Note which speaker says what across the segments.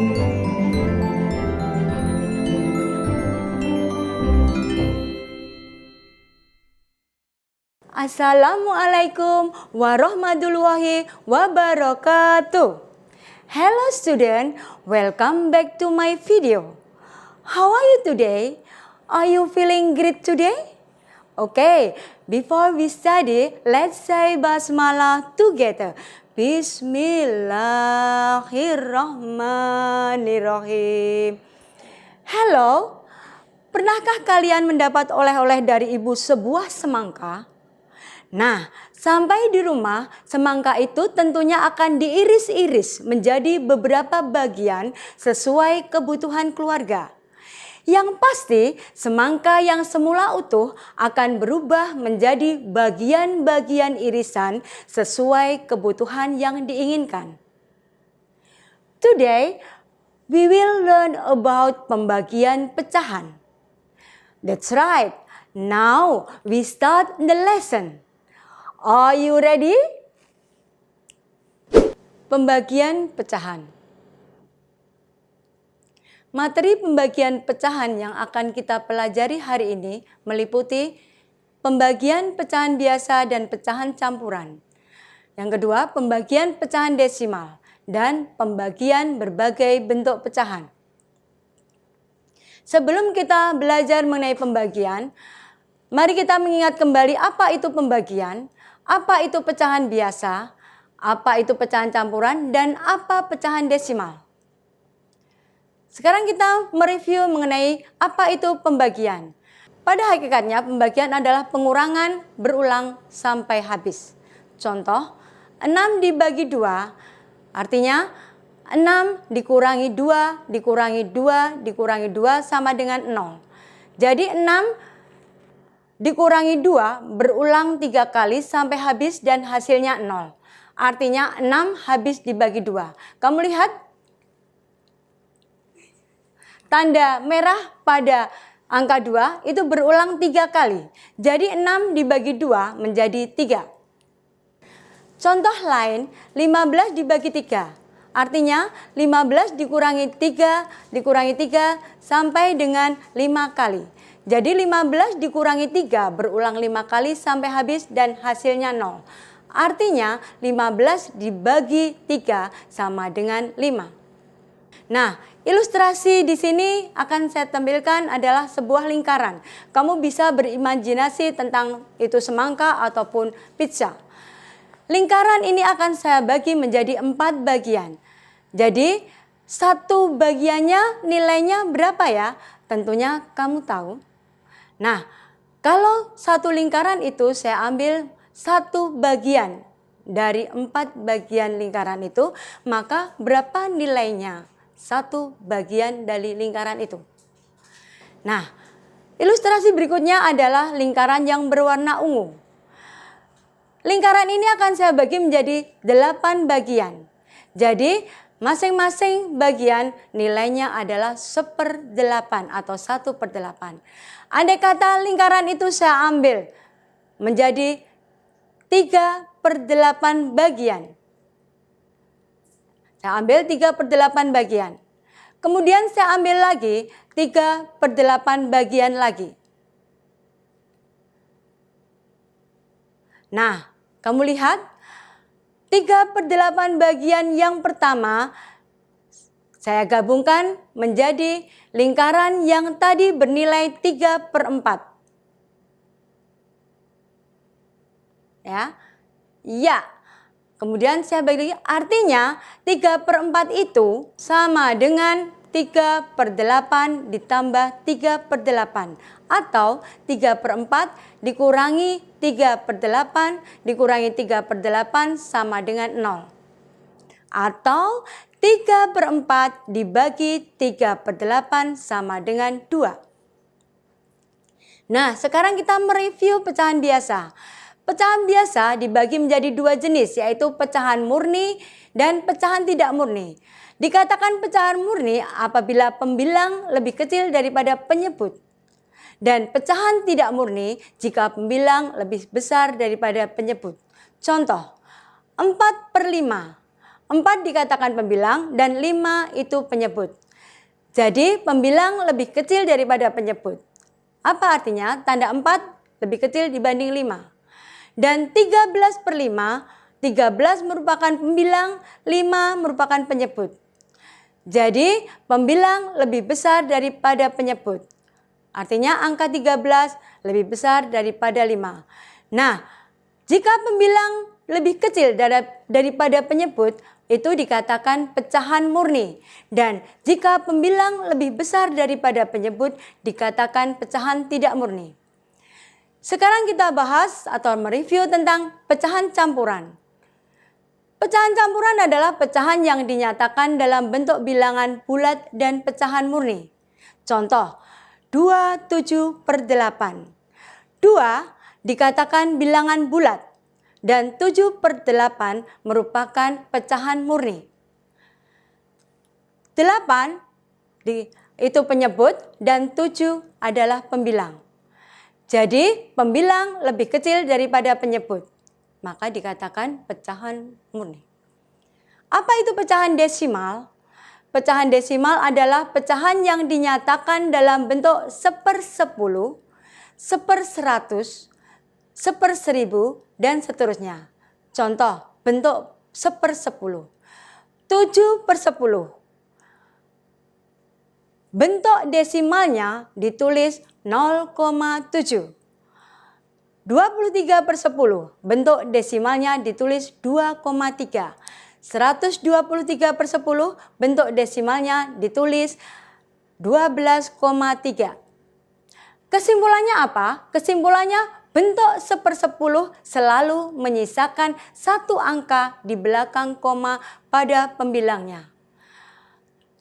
Speaker 1: Assalamualaikum warahmatullahi wabarakatuh. Hello student, welcome back to my video. How are you today? Are you feeling great today? Okay, before we study, let's say basmalah together. Bismillahirrahmanirrahim. Hello, pernahkah kalian mendapat oleh-oleh dari ibu sebuah semangka? Nah, sampai di rumah, semangka itu tentunya akan diiris-iris menjadi beberapa bagian sesuai kebutuhan keluarga. Yang pasti, semangka yang semula utuh akan berubah menjadi bagian-bagian irisan sesuai kebutuhan yang diinginkan. Today, we will learn about pembagian pecahan. That's right. Now, we start the lesson. Are you ready? Pembagian pecahan. Materi pembagian pecahan yang akan kita pelajari hari ini meliputi pembagian pecahan biasa dan pecahan campuran. Yang kedua, pembagian pecahan desimal dan pembagian berbagai bentuk pecahan. Sebelum kita belajar mengenai pembagian, mari kita mengingat kembali apa itu pembagian, apa itu pecahan biasa, apa itu pecahan campuran, dan apa pecahan desimal. Sekarang kita mereview mengenai apa itu pembagian. Pada hakikatnya pembagian adalah pengurangan berulang sampai habis. Contoh, 6 dibagi 2 artinya 6 dikurangi 2 dikurangi 2 dikurangi 2 sama dengan 0. Jadi 6 dikurangi 2 berulang 3 kali sampai habis dan hasilnya 0. Artinya 6 habis dibagi 2. Kamu lihat tanda merah pada angka 2 itu berulang 3 kali. Jadi 6 dibagi 2 menjadi 3. Contoh lain, 15 dibagi 3. Artinya 15 dikurangi 3 dikurangi 3 sampai dengan 5 kali. Jadi 15 dikurangi 3 berulang 5 kali sampai habis dan hasilnya 0. Artinya 15 dibagi 3 sama dengan 5. Nah, ilustrasi di sini akan saya tampilkan adalah sebuah lingkaran. Kamu bisa berimajinasi tentang itu semangka ataupun pizza. Lingkaran ini akan saya bagi menjadi 4 bagian. Jadi satu bagiannya nilainya berapa ya? Tentunya kamu tahu. Nah, kalau satu lingkaran itu saya ambil satu bagian dari 4 bagian lingkaran itu, maka berapa nilainya satu bagian dari lingkaran itu? Nah, ilustrasi berikutnya adalah lingkaran yang berwarna ungu. Lingkaran ini akan saya bagi menjadi 8 bagian. Jadi, masing-masing bagian nilainya adalah 1/8 atau 1/8. Andai kata lingkaran itu saya ambil menjadi 3/8 bagian. Saya ambil 3/8 bagian. Kemudian saya ambil lagi 3/8 bagian lagi. Nah, kamu lihat 3/8 bagian yang pertama saya gabungkan menjadi lingkaran yang tadi bernilai 3/4. Ya. Kemudian saya bagi lagi, artinya 3/4 itu sama dengan 3/8 ditambah 3/8. Atau 3/4 dikurangi 3/8 dikurangi 3/8 sama dengan 0. Atau 3/4 dibagi 3/8 sama dengan 2. Nah, sekarang kita mereview pecahan biasa. Pecahan biasa dibagi menjadi 2 jenis, yaitu pecahan murni dan pecahan tidak murni. Dikatakan pecahan murni apabila pembilang lebih kecil daripada penyebut. Dan pecahan tidak murni jika pembilang lebih besar daripada penyebut. Contoh, 4/5. 4 dikatakan pembilang, dan 5 itu penyebut. Jadi pembilang lebih kecil daripada penyebut. Apa artinya? Tanda 4 lebih kecil dibanding 5. Dan 13/5, 13 merupakan pembilang, 5 merupakan penyebut. Jadi pembilang lebih besar daripada penyebut. Artinya angka 13 lebih besar daripada 5. Nah, jika pembilang lebih kecil daripada penyebut, itu dikatakan pecahan murni. Dan jika pembilang lebih besar daripada penyebut, dikatakan pecahan tidak murni. Sekarang kita bahas atau mereview tentang pecahan campuran. Pecahan campuran adalah pecahan yang dinyatakan dalam bentuk bilangan bulat dan pecahan murni. Contoh, 27/8. 2 dikatakan bilangan bulat dan 7/8 merupakan pecahan murni. 8 itu penyebut dan 7 adalah pembilang. Jadi pembilang lebih kecil daripada penyebut, maka dikatakan pecahan murni. Apa itu pecahan desimal? Pecahan desimal adalah pecahan yang dinyatakan dalam bentuk 1/10, 1/100, 1/1000, dan seterusnya. Contoh, bentuk 1/10. 7/10. Bentuk desimalnya ditulis 0,7. 23/10. Bentuk desimalnya ditulis 2,3. 123/10. Bentuk desimalnya ditulis 12,3. Kesimpulannya apa? Kesimpulannya bentuk 1/10 selalu menyisakan satu angka di belakang koma pada pembilangnya.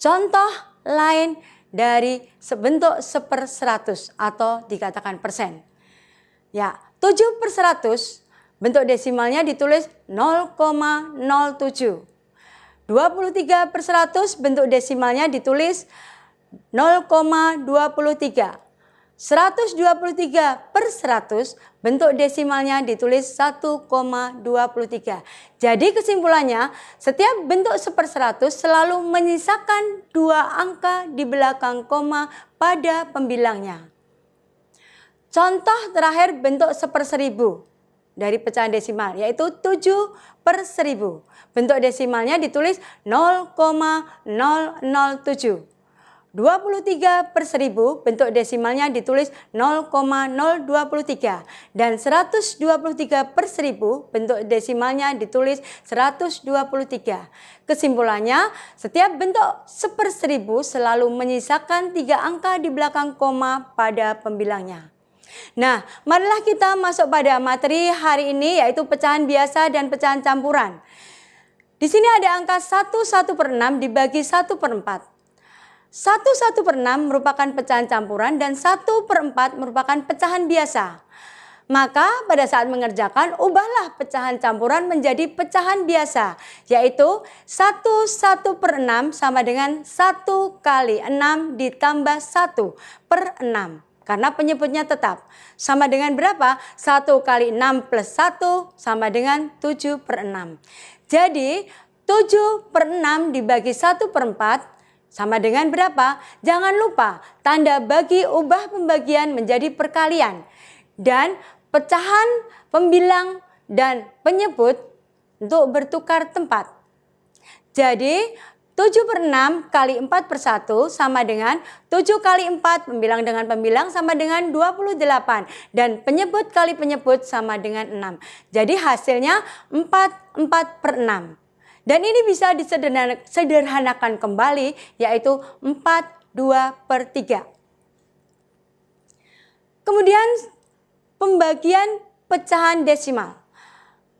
Speaker 1: Contoh lain dari sebentuk 1/100 atau dikatakan persen. Ya, 7/100 bentuk desimalnya ditulis 0,07. 23/100 bentuk desimalnya ditulis 0,23. 123/100 bentuk desimalnya ditulis 1,23. Jadi kesimpulannya, setiap bentuk 1/100 selalu menyisakan 2 angka di belakang koma pada pembilangnya. Contoh terakhir bentuk 1/1000 dari pecahan desimal, yaitu 7/1000. Bentuk desimalnya ditulis 0,007. 23/1000 bentuk desimalnya ditulis 0,023 dan 123/1000 bentuk desimalnya ditulis 123. Kesimpulannya, setiap bentuk 1/1000 selalu menyisakan 3 angka di belakang koma pada pembilangnya. Nah, marilah kita masuk pada materi hari ini, yaitu pecahan biasa dan pecahan campuran. Di sini ada angka 1/6 dibagi 1/4. 1/6 merupakan pecahan campuran dan 1/4 merupakan pecahan biasa. Maka pada saat mengerjakan, ubahlah pecahan campuran menjadi pecahan biasa, yaitu 1/6 sama dengan 1 kali 6 ditambah 1/6. Karena penyebutnya tetap. Sama dengan berapa? 1 kali 6 plus 1 sama dengan 7/6. Jadi 7/6 dibagi 1/4 sama dengan berapa? Jangan lupa tanda bagi ubah pembagian menjadi perkalian. Dan pecahan, pembilang, dan penyebut untuk bertukar tempat. Jadi 7/6 kali 4/1 sama dengan 7 kali 4 pembilang dengan pembilang sama dengan 28. Dan penyebut kali penyebut sama dengan 6. Jadi hasilnya 4/6. Dan ini bisa disederhanakan kembali, yaitu 4/2/3. Kemudian pembagian pecahan desimal.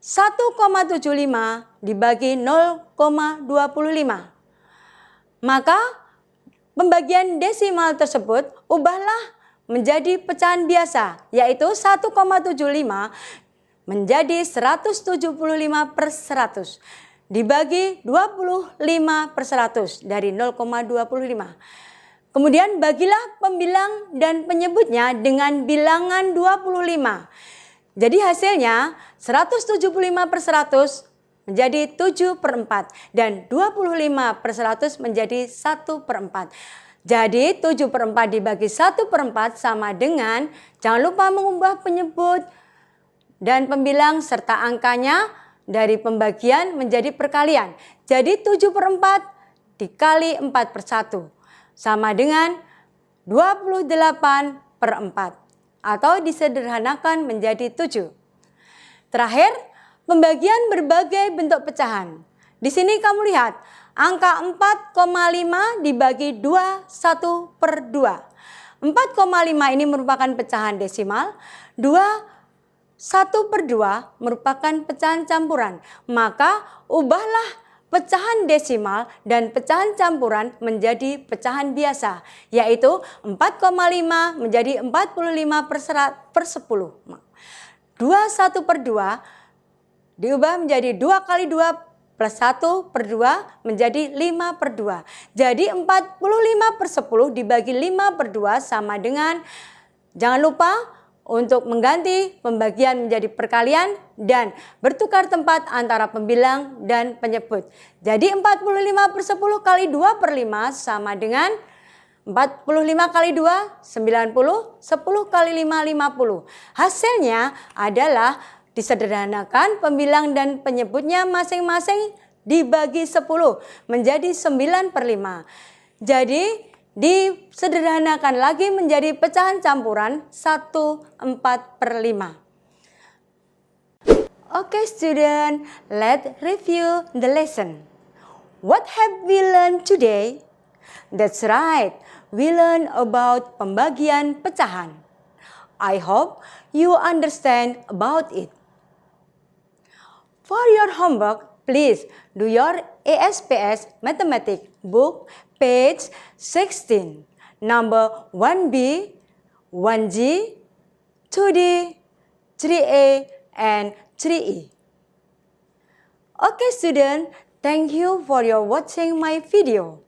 Speaker 1: 1,75 dibagi 0,25. Maka pembagian desimal tersebut ubahlah menjadi pecahan biasa, yaitu 1,75 menjadi 175/100. Dibagi 25/100 dari 0,25. Kemudian bagilah pembilang dan penyebutnya dengan bilangan 25. Jadi hasilnya 175/100 menjadi 7/4 dan 25/100 menjadi 1/4. Jadi 7/4 dibagi 1/4 sama dengan, jangan lupa mengubah penyebut dan pembilang serta angkanya dari pembagian menjadi perkalian. Jadi 7/4 dikali 4/1 sama dengan 28/4 atau disederhanakan menjadi 7. Terakhir, pembagian berbagai bentuk pecahan. Di sini kamu lihat, angka 4,5 dibagi 2, 1/2. 4,5 ini merupakan pecahan desimal, 1/2 merupakan pecahan campuran. Maka ubahlah pecahan desimal dan pecahan campuran menjadi pecahan biasa, yaitu 4,5 menjadi 45/10. 1/2 diubah menjadi 2 kali 2 plus 1/2 menjadi 5/2. Jadi 45/10 dibagi 5/2 sama dengan, jangan lupa untuk mengganti pembagian menjadi perkalian dan bertukar tempat antara pembilang dan penyebut. Jadi 45/10 kali 2/5 sama dengan 45 kali 2, 90, 10 kali 5, 50. Hasilnya adalah disederhanakan pembilang dan penyebutnya masing-masing dibagi 10 menjadi 9/5. Jadi disederhanakan lagi menjadi pecahan campuran 1/4/5. Okay student, let's review the lesson. What have we learned today? That's right, we learn about pembagian pecahan. I hope you understand about it. For your homework, please do your ASPS Mathematics book, page 16, number 1B, 1G, 2D, 3A, and 3E. Okay student, thank you for your watching my video.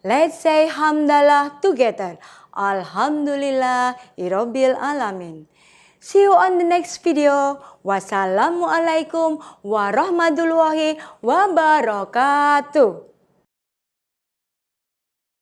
Speaker 1: Let's say hamdalah together. Alhamdulillahirabbil alamin. See you on the next video. Wassalamualaikum warahmatullahi wabarakatuh.